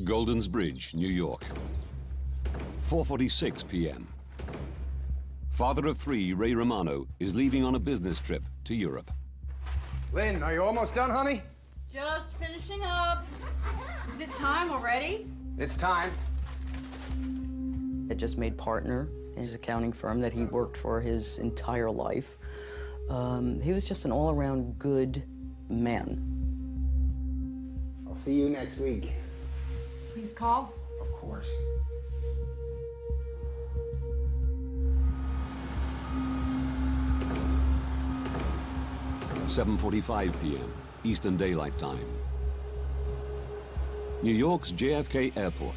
Golden's Bridge, New York. 4:46 p.m. Father of three, Ray Romano, is leaving on a business trip to Europe. Lynn, are you almost done, honey? Just finishing up. Is it time already? It's time. I just made partner in his accounting firm that he worked for his entire life. He was just an all-around good man. I'll see you next week. Please call. Of course. (7:45 p.m. Eastern Daylight Time. New York's JFK Airport.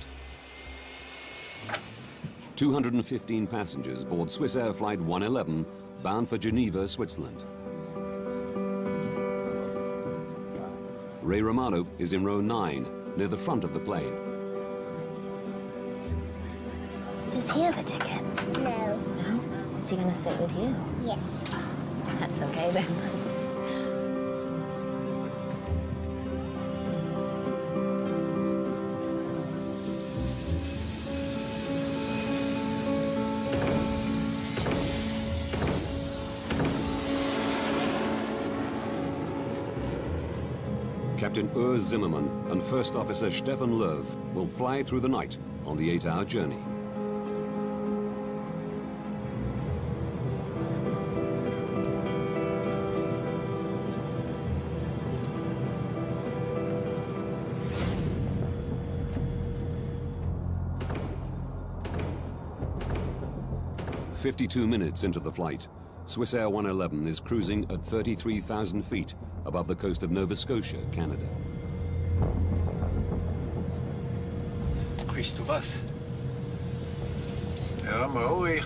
215 passengers board Swissair Flight 111, bound for Geneva, Switzerland. Ray Romano is in row 9, near the front of the plane. Does he have a ticket? No. No? Is he going to sit with you? Yes. That's okay then. Captain Urs Zimmermann and First Officer Stefan Löw will fly through the night on the 8-hour journey. "52 minutes into the flight, Swissair 111 is cruising at 33,000 feet above the coast of Nova Scotia, Canada. Riechst du was? Ja, Mo, ich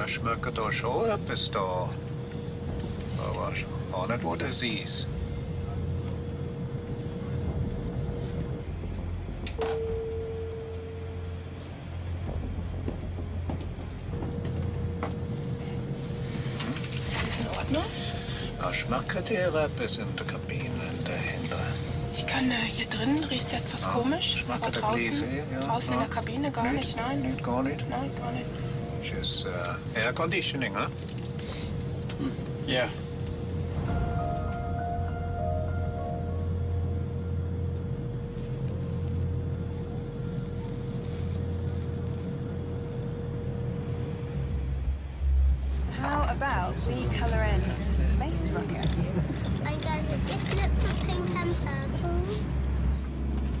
schmecke da schon etwas da. Aber auch nicht, wo das ist. Schmeckt dir etwas in der Kabine dahinter? Ich kann hier drin riecht es etwas komisch, aber draußen in der Kabine gar nicht, nein. Nicht, gar nicht? Nein, gar nicht. Just air conditioning, huh? Ja. How about we colour in the space rocket? I'm going to just look for pink and purple.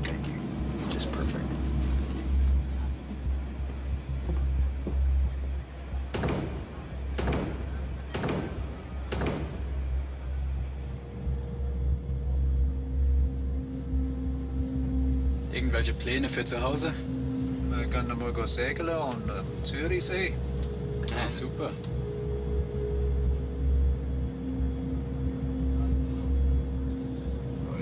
Thank you. Just perfect. Irgendwelche Pläne für zu Hause? Wir können mal segeln an Zürichsee. Ah, super.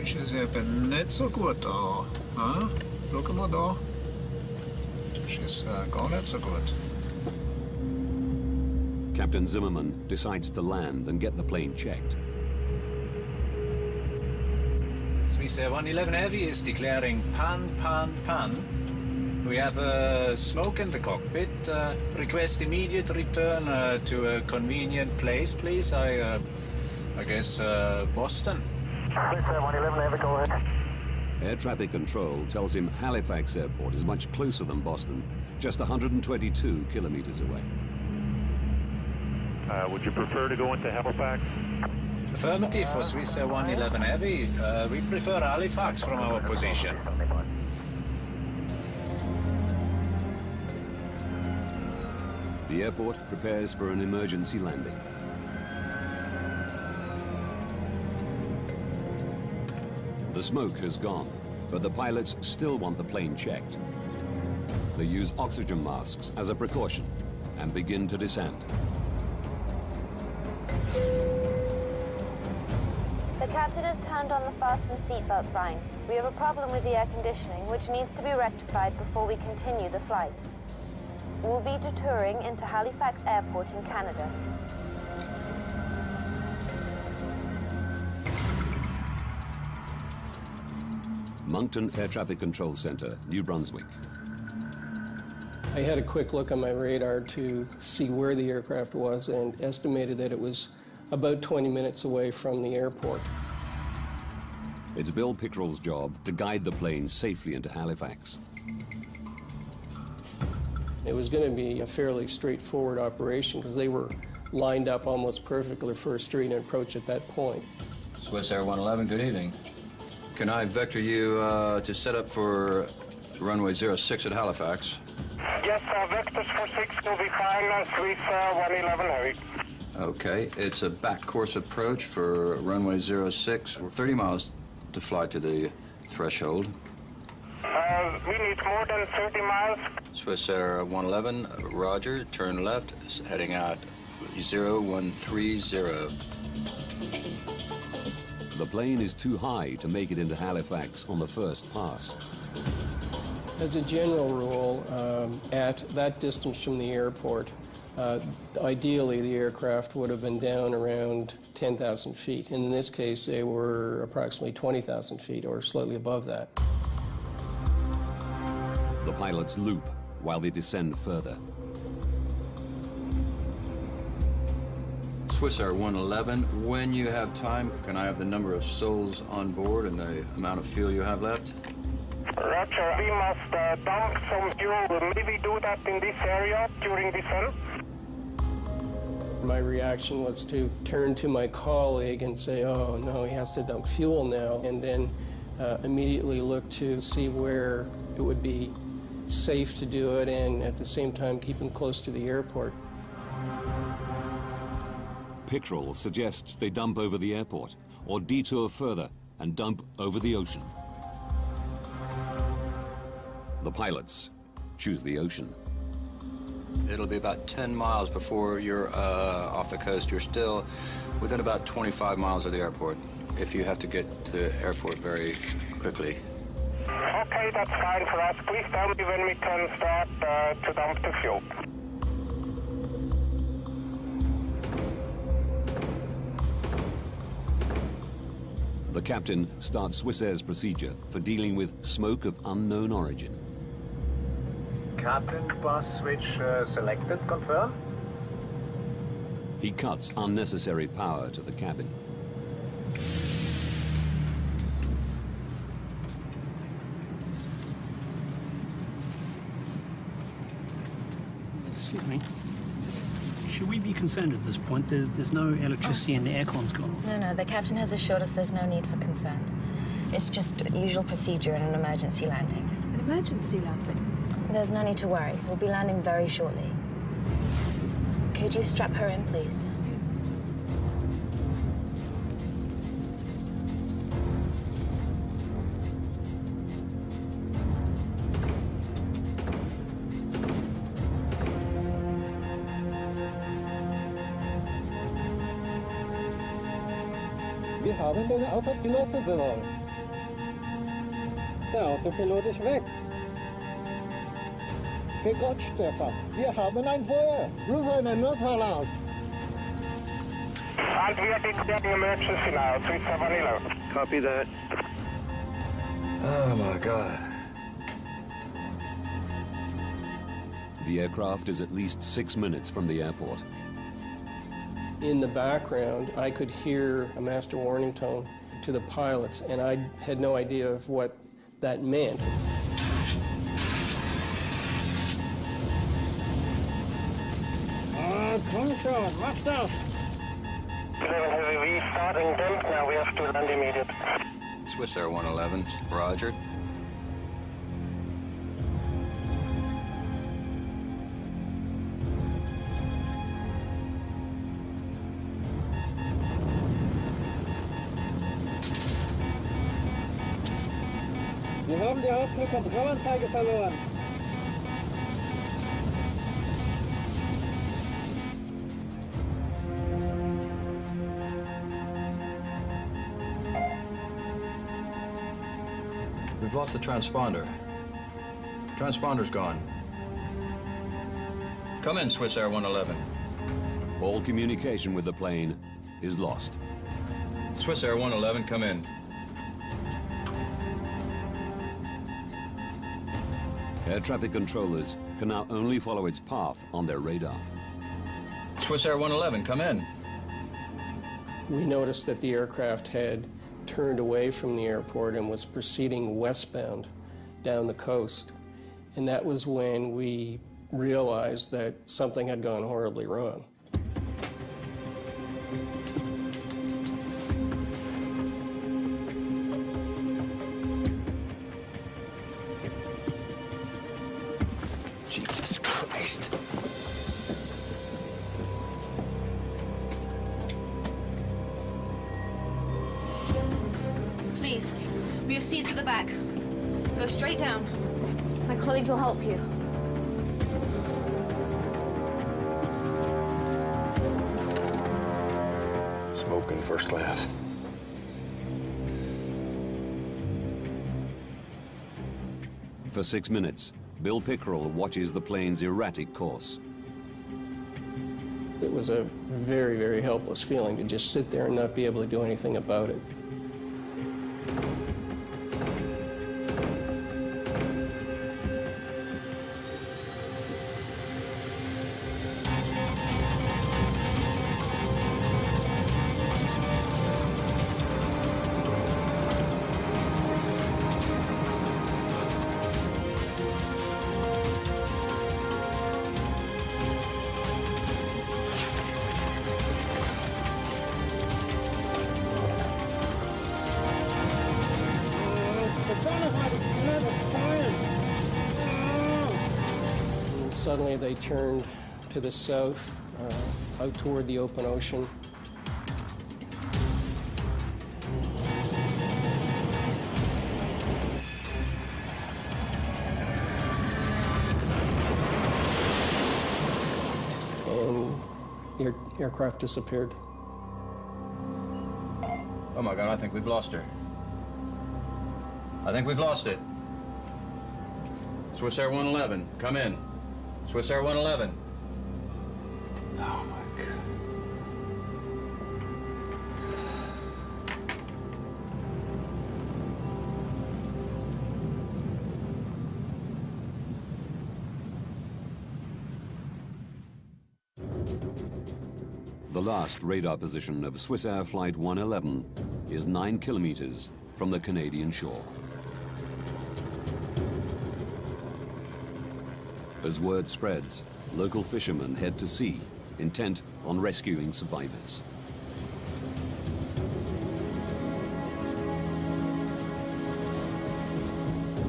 Ist es eben nicht so gut da. Hm? Schau mal da. Das ist gar nicht so gut. Captain Zimmermann decides to land and get the plane checked. Swissair 111 Heavy is declaring pan. We have smoke in the cockpit. Request immediate return to a convenient place, please. I guess Boston. Swissair 111 Heavy, go ahead. Air traffic control tells him Halifax Airport is much closer than Boston, just 122 kilometers away. Would you prefer to go into Halifax? Affirmative for Swissair 111 Heavy. We prefer Halifax from our position. The airport prepares for an emergency landing. The smoke has gone, but the pilots still want the plane checked. They use oxygen masks as a precaution and begin to descend. The captain has turned on the fasten seatbelt sign. We have a problem with the air conditioning, which needs to be rectified before we continue the flight. We'll be detouring into Halifax Airport in Canada. Moncton Air Traffic Control Center, New Brunswick. I had a quick look on my radar to see where the aircraft was and estimated that it was about 20 minutes away from the airport. It's Bill Pickrell's job to guide the plane safely into Halifax. It was going to be a fairly straightforward operation because they were lined up almost perfectly for a straight approach at that point. Swissair 111, good evening. Can I vector you to set up for runway 06 at Halifax? Yes, vectors for 6 will be fine, Swissair 111 heavy. Okay, it's a back course approach for runway 06. We're 30 miles to fly to the threshold. We need more than 30 miles. Swissair 111, roger, turn left, heading out 0130. The plane is too high to make it into Halifax on the first pass. As a general rule, at that distance from the airport, ideally the aircraft would have been down around 10,000 feet. In this case, they were approximately 20,000 feet or slightly above that. The pilots loop while they descend further. Swissair 111, when you have time, can I have the number of souls on board and the amount of fuel you have left? Roger, we must dump some fuel. Maybe do that in this area during descent. My reaction was to turn to my colleague and say, oh no, he has to dump fuel now, and then immediately look to see where it would be safe to do it and at the same time keep him close to the airport. Pickrell suggests they dump over the airport or detour further and dump over the ocean. The pilots choose the ocean. It'll be about 10 miles before you're off the coast. You're still within about 25 miles of the airport if you have to get to the airport very quickly. Okay, that's fine for us. Please tell me when we can start to dump the fuel. The captain starts Swissair's procedure for dealing with smoke of unknown origin. Captain, bus switch selected, confirm? He cuts unnecessary power to the cabin. Excuse me. Should we be concerned at this point? There's no electricity and the aircon's gone off. No, the captain has assured us there's no need for concern. It's just usual procedure in an emergency landing. An emergency landing? There's no need to worry. We'll be landing very shortly. Could you strap her in, please? Wir haben den Autopilot verloren. Der Autopilot ist weg. Gott, Stefan, wir haben ein Feuer. Ruf einen Notfall aus. And we are declaring emergency now, Swissair 111. Copy that. Oh my God. The aircraft is at least 6 minutes from the airport. In the background, I could hear a master warning tone to the pilots, and I had no idea of what that meant. Komm schon, mach das! 11 heavy, we starting dump now. We have to land immediately. Swissair 111, roger. Wir haben die Hauptflugkontrollanzeige verloren. We've lost the transponder. Transponder's gone. Come in, Swissair 111. All communication with the plane is lost. Swissair 111, come in. Air traffic controllers can now only follow its path on their radar. Swissair 111, come in. We noticed that the aircraft had turned away from the airport and was proceeding westbound down the coast. And that was when we realized that something had gone horribly wrong. Jesus Christ. Please, we have seats at the back. Go straight down. My colleagues will help you. Smoking first class. For 6 minutes, Bill Pickerel watches the plane's erratic course. It was a very, very helpless feeling to just sit there and not be able to do anything about it. And suddenly they turned to the south, out toward the open ocean. And the aircraft disappeared. Oh my God, I think we've lost her. I think we've lost it. Swissair 111, come in. Swissair 111. Oh my God. The last radar position of Swissair Flight 111 is 9 kilometers from the Canadian shore. As word spreads, local fishermen head to sea, intent on rescuing survivors.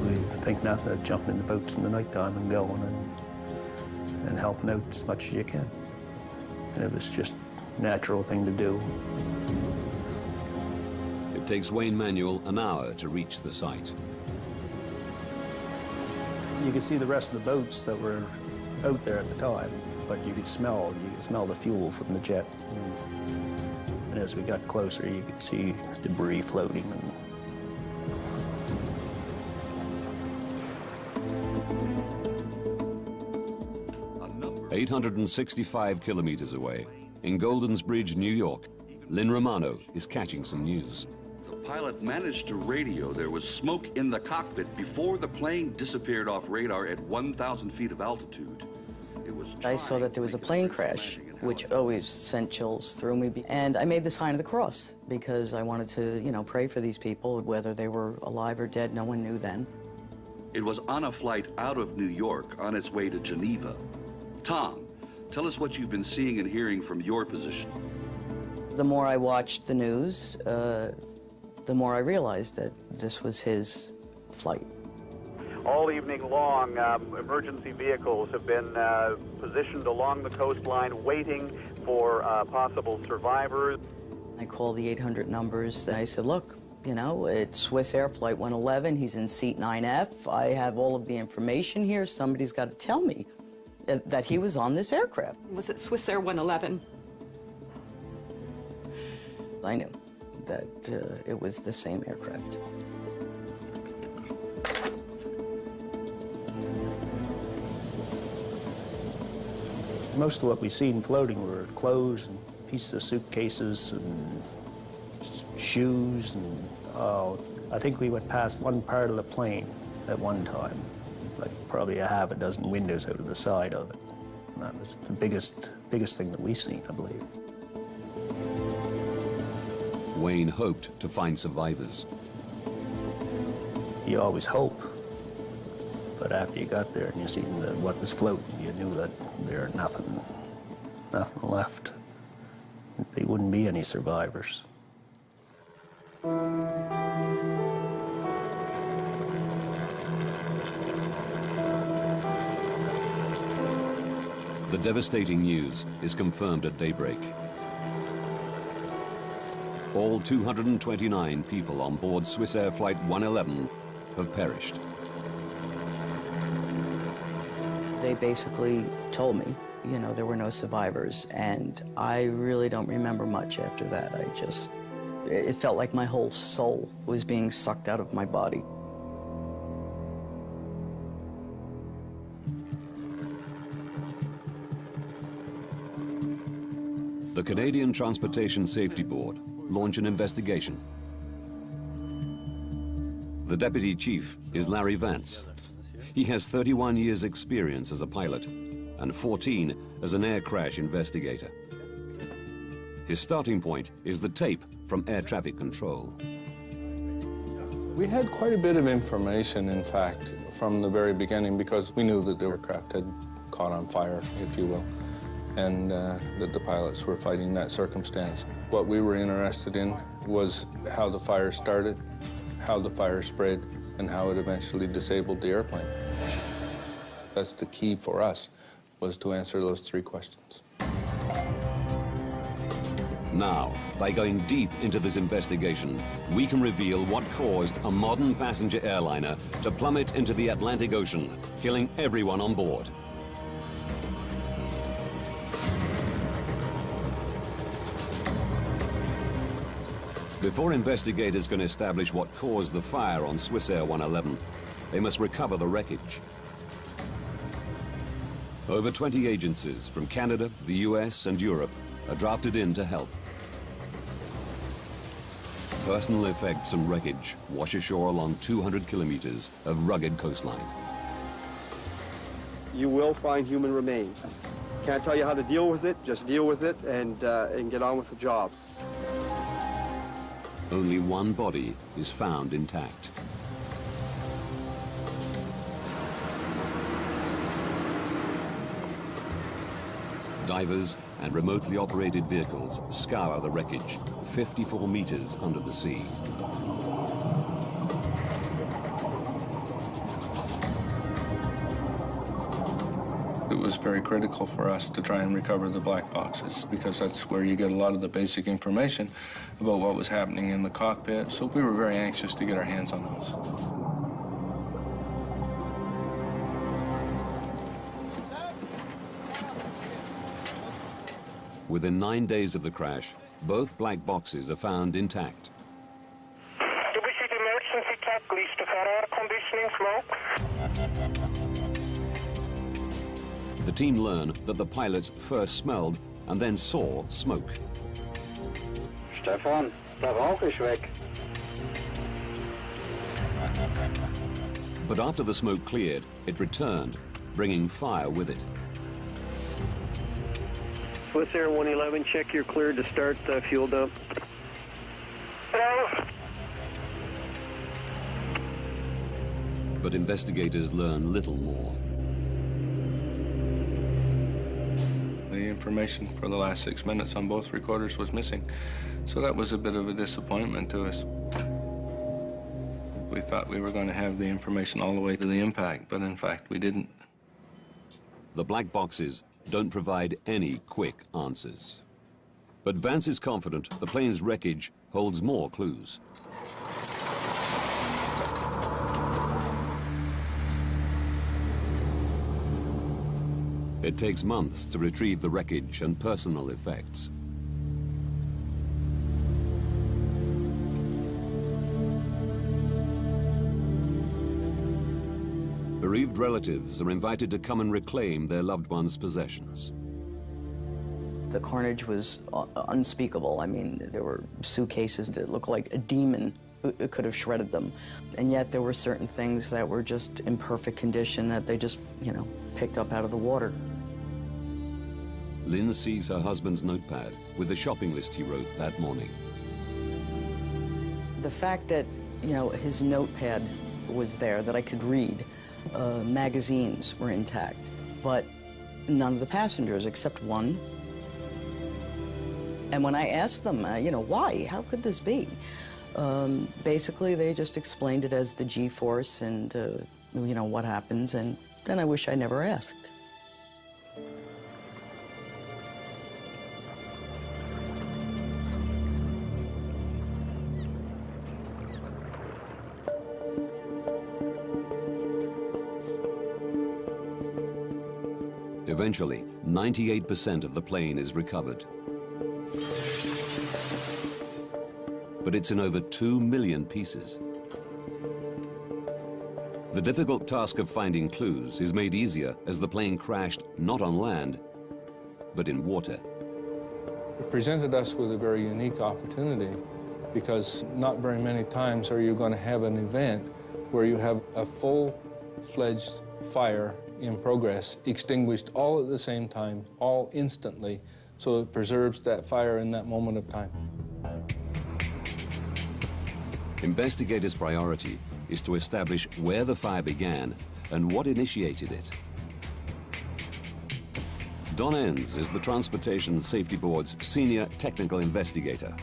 We think nothing of jumping in the boats in the night time and going and helping out as much as you can. And it was just a natural thing to do. It takes Wayne Manuel an hour to reach the site. You could see the rest of the boats that were out there at the time, but you could smell the fuel from the jet. And as we got closer, you could see debris floating. 865 kilometers away, in Goldens Bridge, New York, Lynn Romano is catching some news. The pilot managed to radio there was smoke in the cockpit before the plane disappeared off radar at 1,000 feet of altitude. I saw that there was a plane crash, which always sent chills through me. And I made the sign of the cross because I wanted to, you know, pray for these people, whether they were alive or dead. No one knew then. It was on a flight out of New York on its way to Geneva. Tom, tell us what you've been seeing and hearing from your position. The more I watched the news, the more I realized that this was his flight. All evening long, emergency vehicles have been positioned along the coastline waiting for possible survivors. I called the 800 numbers. I said, look, you know, it's Swissair Flight 111. He's in seat 9F. I have all of the information here. Somebody's got to tell me that he was on this aircraft. Was it Swissair 111? I knew that it was the same aircraft. Most of what we seen floating were clothes and pieces of suitcases and shoes and I think we went past one part of the plane at one time. like probably a half a dozen windows out of the side of it. And that was the biggest thing that we've seen, I believe. Wayne hoped to find survivors. You always hope, but after you got there and you seen what was floating, you knew that there was nothing left. There wouldn't be any survivors. The devastating news is confirmed at daybreak. All 229 people on board Swissair Flight 111 have perished. They basically told me, you know, there were no survivors, and I really don't remember much after that. It felt like my whole soul was being sucked out of my body. The Canadian Transportation Safety Board launched an investigation. The deputy chief is Larry Vance. He has 31 years' experience as a pilot and 14 as an air crash investigator. His starting point is the tape from air traffic control. We had quite a bit of information, in fact, from the very beginning, because we knew that the aircraft had caught on fire, if you will, and that the pilots were fighting that circumstance. What we were interested in was how the fire started, how the fire spread, and how it eventually disabled the airplane. That's the key for us, was to answer those three questions. Now, by going deep into this investigation, we can reveal what caused a modern passenger airliner to plummet into the Atlantic Ocean, killing everyone on board. Before investigators can establish what caused the fire on Swissair 111, they must recover the wreckage. Over 20 agencies from Canada, the US, and Europe are drafted in to help. Personal effects and wreckage wash ashore along 200 kilometers of rugged coastline. You will find human remains. Can't tell you how to deal with it, just deal with it and get on with the job. Only one body is found intact. Divers and remotely operated vehicles scour the wreckage 54 meters under the sea. It was very critical for us to try and recover the black boxes, because that's where you get a lot of the basic information about what was happening in the cockpit. So we were very anxious to get our hands on those. Within 9 days of the crash, both black boxes are found intact. Do we see the emergency checklist for air conditioning smoke? The team learn that the pilots first smelled and then saw smoke. Stefan, der Rauch ist weg. But after the smoke cleared, it returned, bringing fire with it. Swissair 111, check you're cleared to start the fuel dump. But investigators learn little more. The information for the last 6 minutes on both recorders was missing, so that was a bit of a disappointment to us. We thought we were going to have the information all the way to the impact, but in fact we didn't. The black boxes don't provide any quick answers. But Vance is confident the plane's wreckage holds more clues. It takes months to retrieve the wreckage and personal effects. Bereaved relatives are invited to come and reclaim their loved ones' possessions. The carnage was unspeakable. I mean, there were suitcases that looked like a demon it could have shredded them. And yet there were certain things that were just in perfect condition that they just, you know, picked up out of the water. Lynn sees her husband's notepad with the shopping list he wrote that morning. The fact that, you know, his notepad was there that I could read, magazines were intact, but none of the passengers except one. And when I asked them, you know, why? How could this be? Basically, they just explained it as the G-force and, you know, what happens, and then I wish I never asked. Eventually, 98% of the plane is recovered. But it's in over 2 million pieces. The difficult task of finding clues is made easier as the plane crashed not on land, but in water. It presented us with a very unique opportunity because not very many times are you going to have an event where you have a full-fledged fire in progress, extinguished all at the same time, all instantly, so it preserves that fire in that moment of time. Investigators' priority is to establish where the fire began and what initiated it. Don Enns is the Transportation Safety Board's senior technical investigator.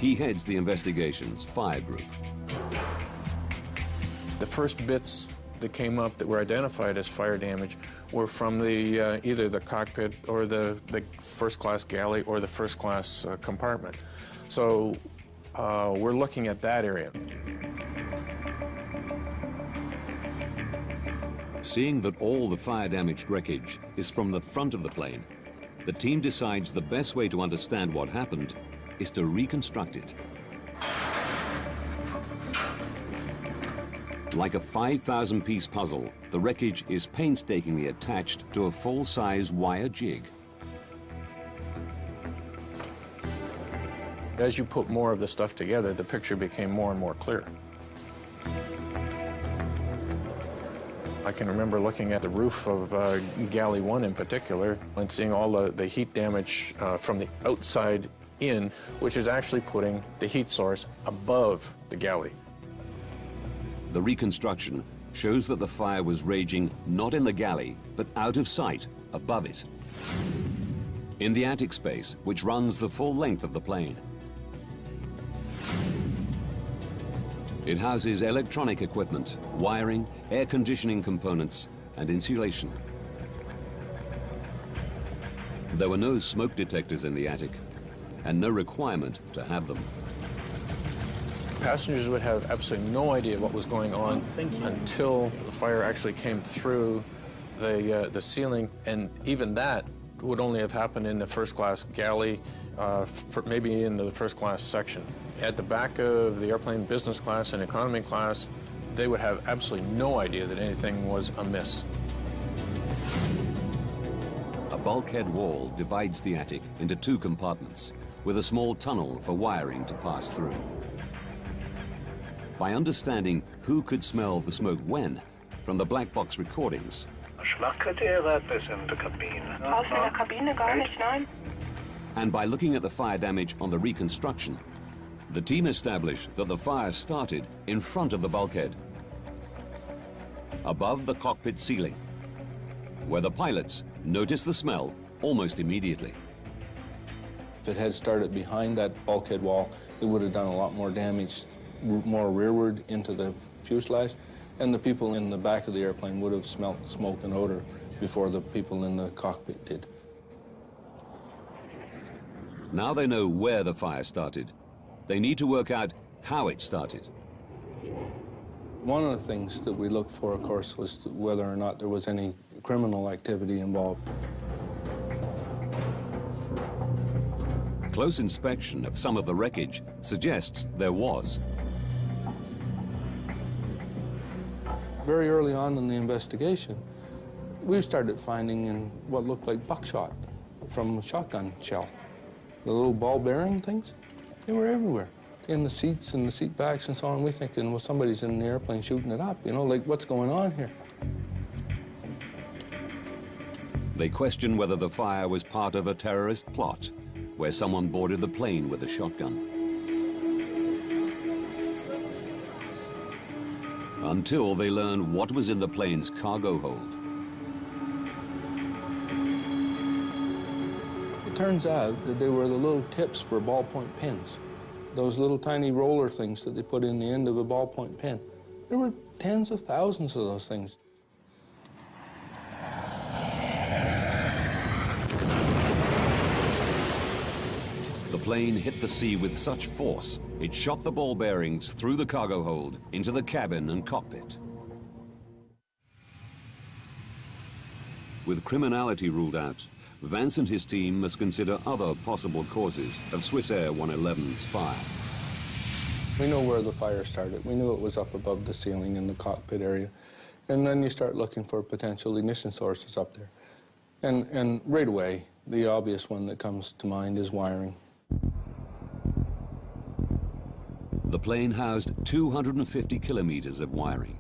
He heads the investigation's fire group. The first bits that came up that were identified as fire damage were from the either the cockpit or the first-class galley or the first-class compartment. So we're looking at that area. Seeing that all the fire-damaged wreckage is from the front of the plane, the team decides the best way to understand what happened is to reconstruct it. Like a 5,000-piece puzzle, the wreckage is painstakingly attached to a full-size wire jig. As you put more of the stuff together, the picture became more and more clear. I can remember looking at the roof of Galley 1 in particular and seeing all the heat damage from the outside in, which is actually putting the heat source above the galley. The reconstruction shows that the fire was raging not in the galley, but out of sight, above it. In the attic space, which runs the full length of the plane. It houses electronic equipment, wiring, air conditioning components, and insulation. There were no smoke detectors in the attic, and no requirement to have them. Passengers would have absolutely no idea what was going on until the fire actually came through the ceiling, and even that would only have happened in the first-class galley, maybe in the first-class section. At the back of the airplane, business class and economy class, they would have absolutely no idea that anything was amiss. A bulkhead wall divides the attic into 2 compartments, with a small tunnel for wiring to pass through. By understanding who could smell the smoke when, from the black box recordings, and by looking at the fire damage on the reconstruction, the team established that the fire started in front of the bulkhead, above the cockpit ceiling, where the pilots noticed the smell almost immediately. If it had started behind that bulkhead wall, it would have done a lot more damage, more rearward into the fuselage, and the people in the back of the airplane would have smelt smoke and odor before the people in the cockpit did. Now they know where the fire started. They need to work out how it started. One of the things that we looked for, of course, was whether or not there was any criminal activity involved. Close inspection of some of the wreckage suggests there was. Very early on in the investigation, we started finding in what looked like buckshot from a shotgun shell. The little ball bearing things, they were everywhere. in the seats and the seat backs and so on. We're thinking, well, somebody's in the airplane shooting it up, you know, like, what's going on here? They question whether the fire was part of a terrorist plot, where someone boarded the plane with a shotgun. Until they learn what was in the plane's cargo hold. It turns out that they were the little tips for ballpoint pens. Those little tiny roller things that they put in the end of a ballpoint pen. There were tens of thousands of those things. The plane hit the sea with such force, it shot the ball bearings through the cargo hold into the cabin and cockpit. With criminality ruled out, Vance and his team must consider other possible causes of Swissair 111's fire. We know where the fire started. We knew it was up above the ceiling in the cockpit area. And then you start looking for potential ignition sources up there. And right away, the obvious one that comes to mind is wiring. The plane housed 250 kilometers of wiring.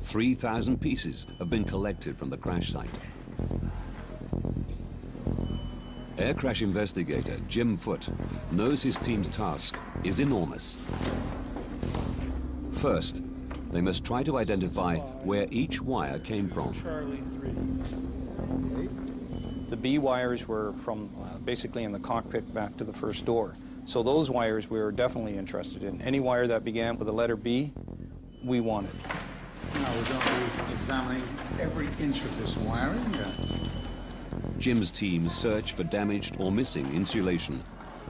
3,000 pieces have been collected from the crash site. Air crash investigator Jim Foote knows his team's task is enormous. First, they must try to identify where each wire came from. The B wires were from basically in the cockpit back to the first door. So those wires we were definitely interested in. Any wire that began with the letter B, we wanted. Now we're going to be examining every inch of this wiring. Jim's team search for damaged or missing insulation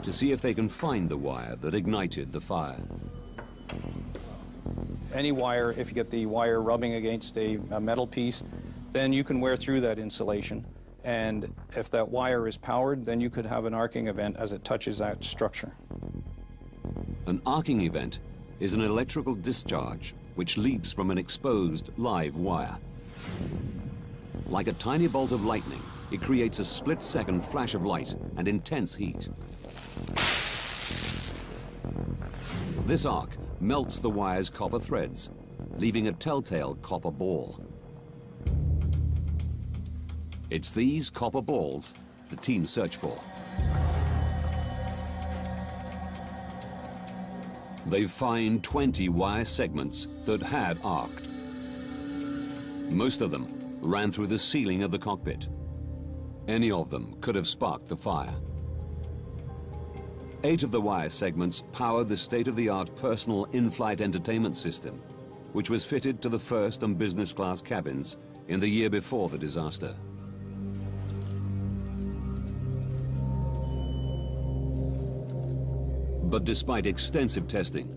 to see if they can find the wire that ignited the fire. Any wire, if you get the wire rubbing against a metal piece, then you can wear through that insulation. And if that wire is powered, then you could have an arcing event as it touches that structure. An arcing event is an electrical discharge which leaps from an exposed live wire. Like a tiny bolt of lightning, it creates a split-second flash of light and intense heat. This arc melts the wire's copper threads, leaving a telltale copper ball. It's these copper balls the team search for. They find 20 wire segments that had arced. Most of them ran through the ceiling of the cockpit. Any of them could have sparked the fire. 8 of the wire segments powered the state-of-the-art personal in-flight entertainment system, which was fitted to the first and business class cabins in the year before the disaster. But despite extensive testing,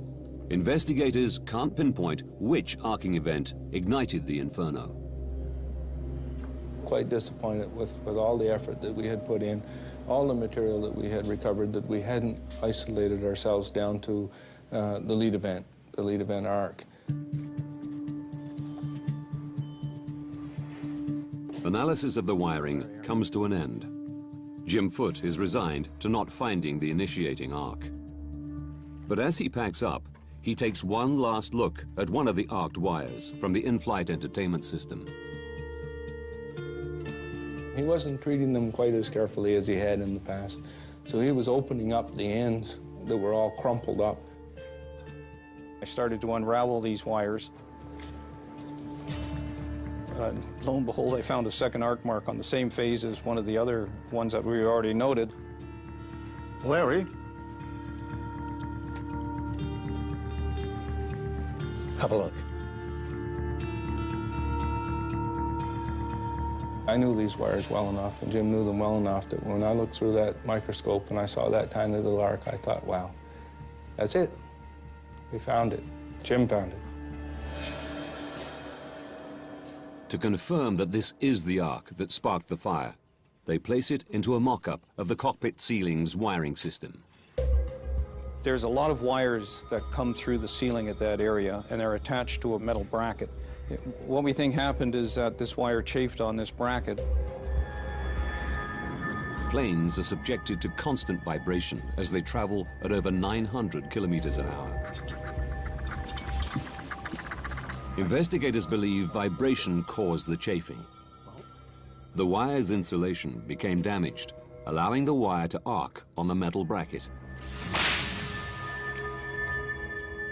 investigators can't pinpoint which arcing event ignited the inferno. Quite disappointed with all the effort that we had put in, all the material that we had recovered, that we hadn't isolated ourselves down to the lead event arc. Analysis of the wiring comes to an end. Jim Foote is resigned to not finding the initiating arc. But as he packs up, he takes one last look at one of the arced wires from the in-flight entertainment system. He wasn't treating them quite as carefully as he had in the past, so he was opening up the ends that were all crumpled up. I started to unravel these wires. Lo and behold, I found a second arc mark on the same phase as one of the other ones that we already noted. Larry? Have a look. I knew these wires well enough, and Jim knew them well enough that when I looked through that microscope and I saw that tiny little arc, I thought, wow, that's it. We found it. Jim found it. To confirm that this is the arc that sparked the fire, they place it into a mock-up of the cockpit ceiling's wiring system. There's a lot of wires that come through the ceiling at that area, and they're attached to a metal bracket. What we think happened is that this wire chafed on this bracket. Planes are subjected to constant vibration as they travel at over 900 kilometers an hour. Investigators believe vibration caused the chafing. The wire's insulation became damaged, allowing the wire to arc on the metal bracket.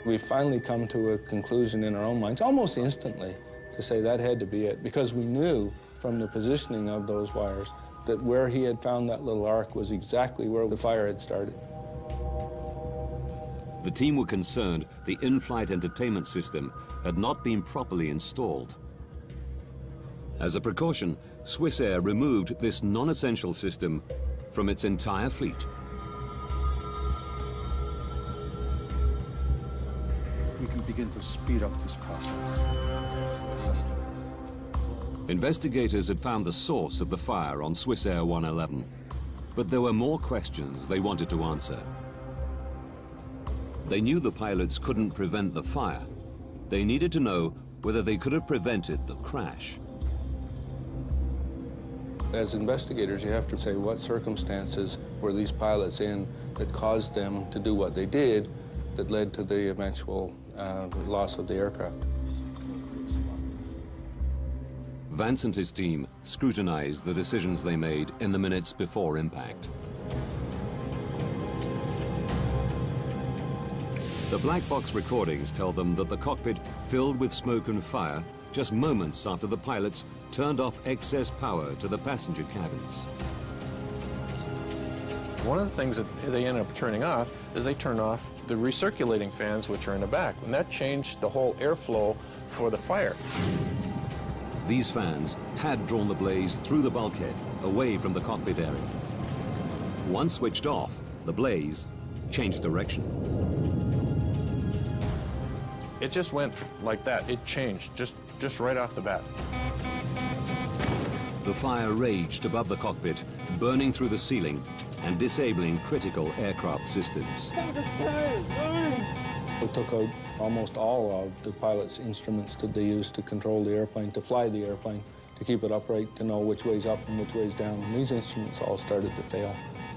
We finally come to a conclusion in our own minds, almost instantly, to say that had to be it, because we knew from the positioning of those wires that where he had found that little arc was exactly where the fire had started. The team were concerned the in-flight entertainment system had not been properly installed. As a precaution, Swissair removed this non-essential system from its entire fleet. We can begin to speed up this process. Investigators had found the source of the fire on Swissair 111, but there were more questions they wanted to answer. They knew the pilots couldn't prevent the fire. They needed to know whether they could have prevented the crash. As investigators, you have to say what circumstances were these pilots in that caused them to do what they did that led to the eventual loss of the aircraft. Vance and his team scrutinized the decisions they made in the minutes before impact. The black box recordings tell them that the cockpit filled with smoke and fire just moments after the pilots turned off excess power to the passenger cabins. One of the things that they ended up turning off is they turned off the recirculating fans, which are in the back, and that changed the whole airflow for the fire. These fans had drawn the blaze through the bulkhead, away from the cockpit area. Once switched off, the blaze changed direction. It just went like that. It changed just right off the bat. The fire raged above the cockpit, burning through the ceiling and disabling critical aircraft systems. We took out almost all of the pilot's instruments that they used to control the airplane, to fly the airplane, to keep it upright, to know which way's up and which way's down. And these instruments all started to fail,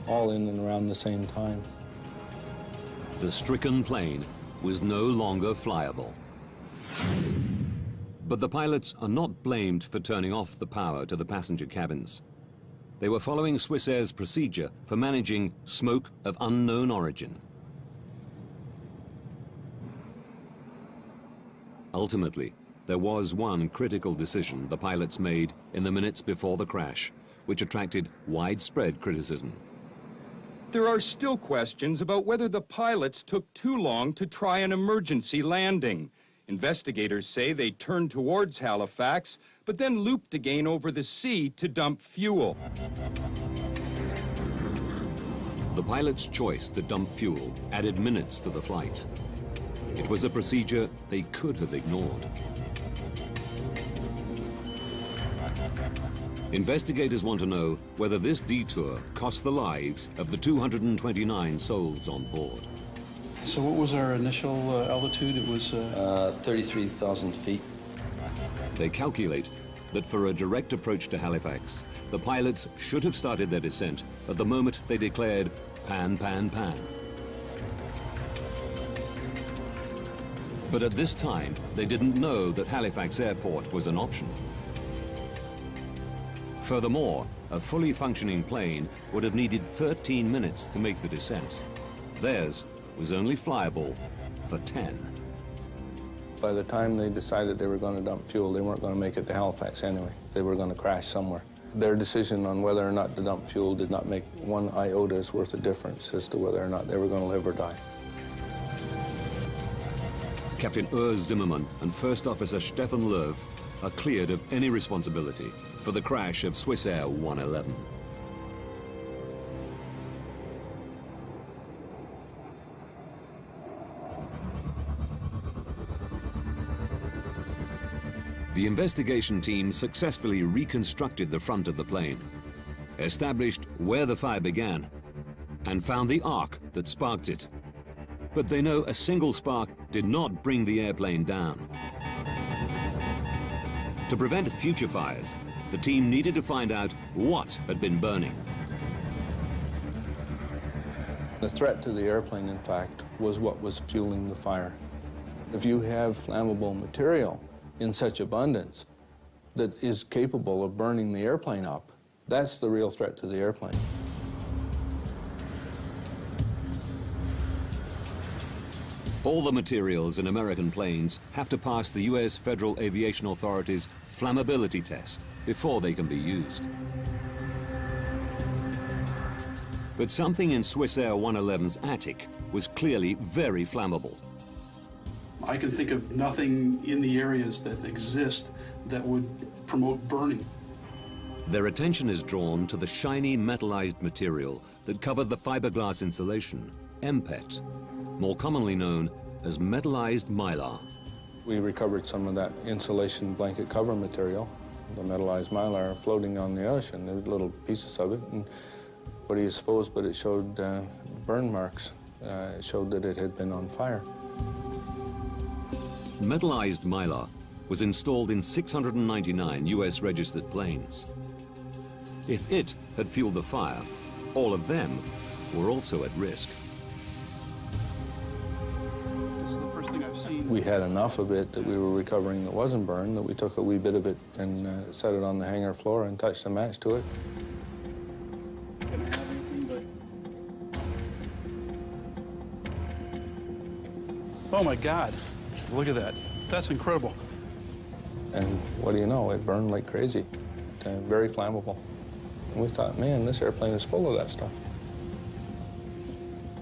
all in and around the same time. The stricken plane was no longer flyable. But the pilots are not blamed for turning off the power to the passenger cabins. They were following Swissair's procedure for managing smoke of unknown origin. Ultimately, there was one critical decision the pilots made in the minutes before the crash, which attracted widespread criticism. There are still questions about whether the pilots took too long to try an emergency landing. Investigators say they turned towards Halifax, but then looped again over the sea to dump fuel. The pilots' choice to dump fuel added minutes to the flight. It was a procedure they could have ignored. Investigators want to know whether this detour cost the lives of the 229 souls on board. So what was our initial altitude? It was 33,000 feet. They calculate that for a direct approach to Halifax, the pilots should have started their descent at the moment they declared pan, pan, pan. But at this time, they didn't know that Halifax Airport was an option. Furthermore, a fully functioning plane would have needed 13 minutes to make the descent. Theirs was only flyable for 10. By the time they decided they were going to dump fuel, they weren't going to make it to Halifax anyway. They were going to crash somewhere. Their decision on whether or not to dump fuel did not make one iota worth of difference as to whether or not they were going to live or die. Captain Urs Zimmermann and First Officer Stefan Löw are cleared of any responsibility for the crash of Swissair 111. The investigation team successfully reconstructed the front of the plane, established where the fire began, and found the arc that sparked it. But they know a single spark did not bring the airplane down. To prevent future fires, the team needed to find out what had been burning. The threat to the airplane, in fact, was what was fueling the fire. If you have flammable material in such abundance that is capable of burning the airplane up, that's the real threat to the airplane. All the materials in American planes have to pass the U.S. Federal Aviation Authority's flammability test before they can be used. But something in Swissair 111's attic was clearly very flammable. I can think of nothing in the areas that exist that would promote burning. Their attention is drawn to the shiny metallized material that covered the fiberglass insulation, MPET, more commonly known as metallized mylar. We recovered some of that insulation blanket cover material, the metallized mylar, floating on the ocean. There were little pieces of it, and what do you suppose, but it showed burn marks. It showed that it had been on fire. Metallized mylar was installed in 699 US registered planes. If it had fueled the fire, all of them were also at risk. This is the first thing I've seen. We had enough of it that we were recovering that wasn't burned, that we took a wee bit of it and set it on the hangar floor and touched a match to it. Oh my God, look at that. That's incredible. And what do you know, it burned like crazy, very flammable. And we thought, man, this airplane is full of that stuff.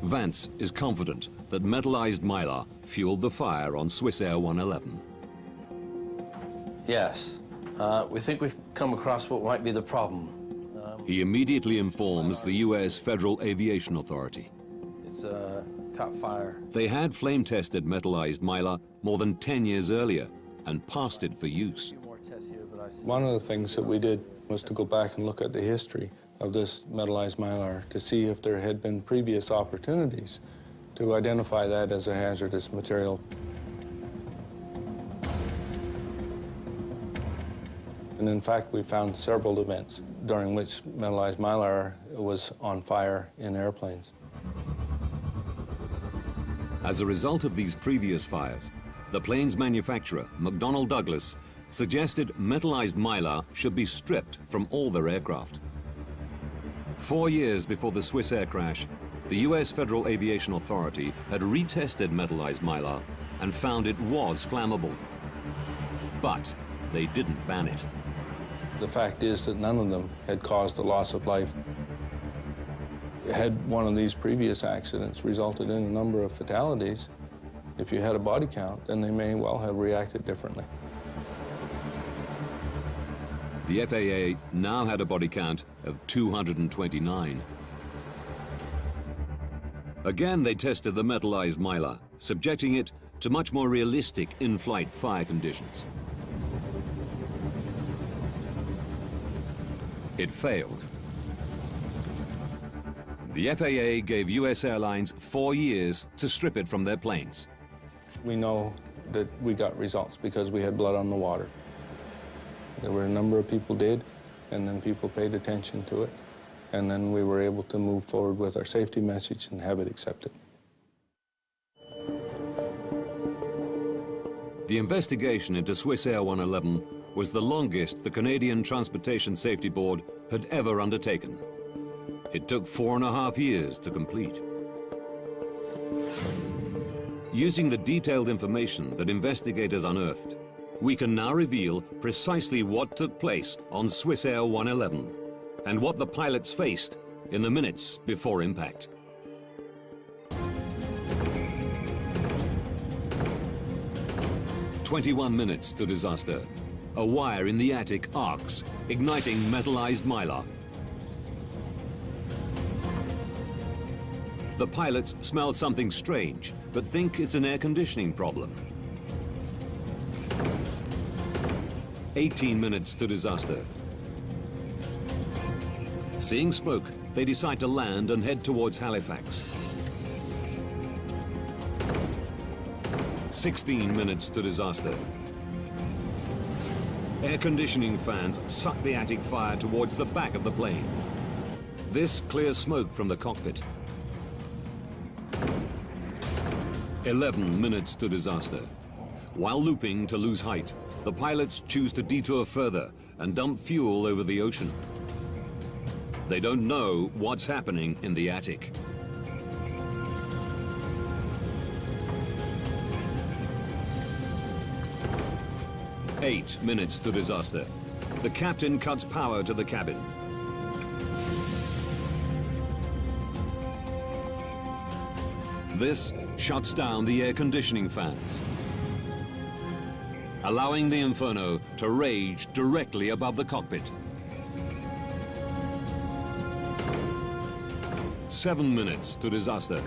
Vance is confident that metallized mylar fueled the fire on Swissair 111. Yes. We think we've come across what might be the problem. He immediately informs the US Federal Aviation Authority. It's caught fire. They had flame-tested metallized mylar more than 10 years earlier and passed it for use. One of the things that we did was to go back and look at the history of this metallized mylar to see if there had been previous opportunities to identify that as a hazardous material. And in fact, we found several events during which metallized mylar was on fire in airplanes. As a result of these previous fires, the plane's manufacturer, McDonnell Douglas, suggested metallized mylar should be stripped from all their aircraft. 4 years before the Swissair crash, the US Federal Aviation Authority had retested metallized mylar and found it was flammable. But they didn't ban it. The fact is that none of them had caused a loss of life. Had one of these previous accidents resulted in a number of fatalities, if you had a body count, then they may well have reacted differently. The FAA now had a body count of 229. Again, they tested the metallized mylar, subjecting it to much more realistic in-flight fire conditions. It failed. The FAA gave US airlines 4 years to strip it from their planes. We know that we got results because we had blood on the water. There were a number of people did, and then people paid attention to it, and then we were able to move forward with our safety message and have it accepted. The investigation into Swissair 111 was the longest the Canadian Transportation Safety Board had ever undertaken. It took 4.5 years to complete. Using the detailed information that investigators unearthed, we can now reveal precisely what took place on Swissair 111 and what the pilots faced in the minutes before impact. "21 minutes to disaster. A wire in the attic arcs, igniting metallized mylar. The pilots smell something strange, but think it's an air conditioning problem. 18 minutes to disaster. Seeing smoke, they decide to land and head towards Halifax. 16 minutes to disaster. Air conditioning fans suck the attic fire towards the back of the plane. This clears smoke from the cockpit. 11 minutes to disaster. While looping to lose height, the pilots choose to detour further and dump fuel over the ocean. They don't know what's happening in the attic. Eight minutes to disaster. The captain cuts power to the cabin. This shuts down the air conditioning fans, allowing the inferno to rage directly above the cockpit. 7 minutes to disaster.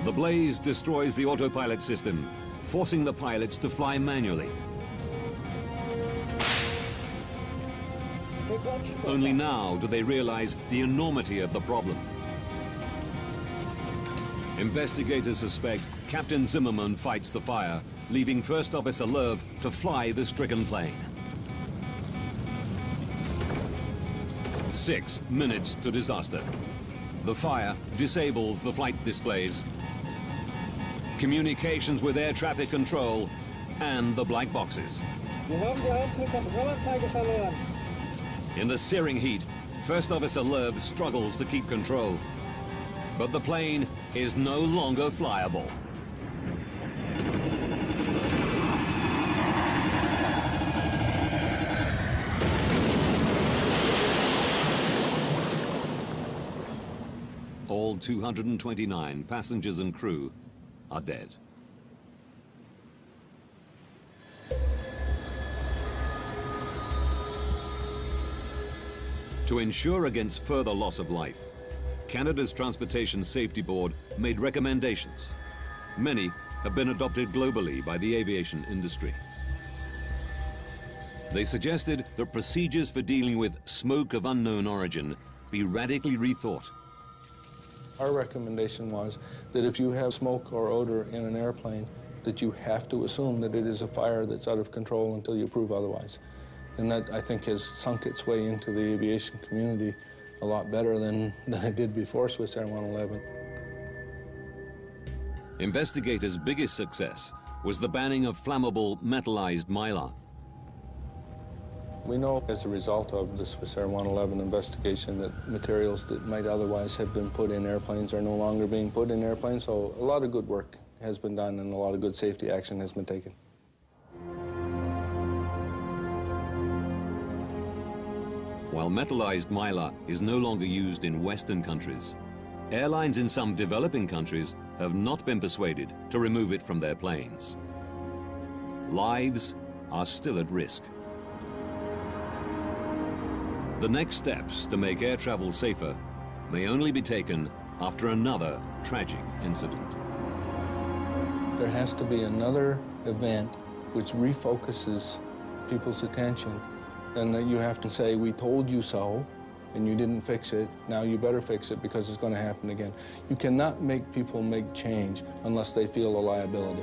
The blaze destroys the autopilot system, forcing the pilots to fly manually. Only now do they realize the enormity of the problem. Investigators suspect Captain Zimmerman fights the fire, leaving First Officer Lerv to fly the stricken plane. 6 minutes to disaster. The fire disables the flight displays, communications with air traffic control, and the black boxes. In the searing heat, First Officer Lerv struggles to keep control, but the plane is no longer flyable. All 229 passengers and crew are dead. To ensure against further loss of life, Canada's Transportation Safety Board made recommendations. Many have been adopted globally by the aviation industry. They suggested that procedures for dealing with smoke of unknown origin be radically rethought. Our recommendation was that if you have smoke or odor in an airplane, that you have to assume that it is a fire that's out of control until you prove otherwise. And that, I think, has sunk its way into the aviation community a lot better than it did before Swissair 111. Investigators' biggest success was the banning of flammable metallized mylar. We know as a result of the Swissair 111 investigation that materials that might otherwise have been put in airplanes are no longer being put in airplanes, so a lot of good work has been done and a lot of good safety action has been taken. While metallized mylar is no longer used in Western countries, airlines in some developing countries have not been persuaded to remove it from their planes. Lives are still at risk. The next steps to make air travel safer may only be taken after another tragic incident. There has to be another event which refocuses people's attention, and that you have to say, we told you so, and you didn't fix it, now you better fix it because it's going to happen again. You cannot make people make change unless they feel a liability.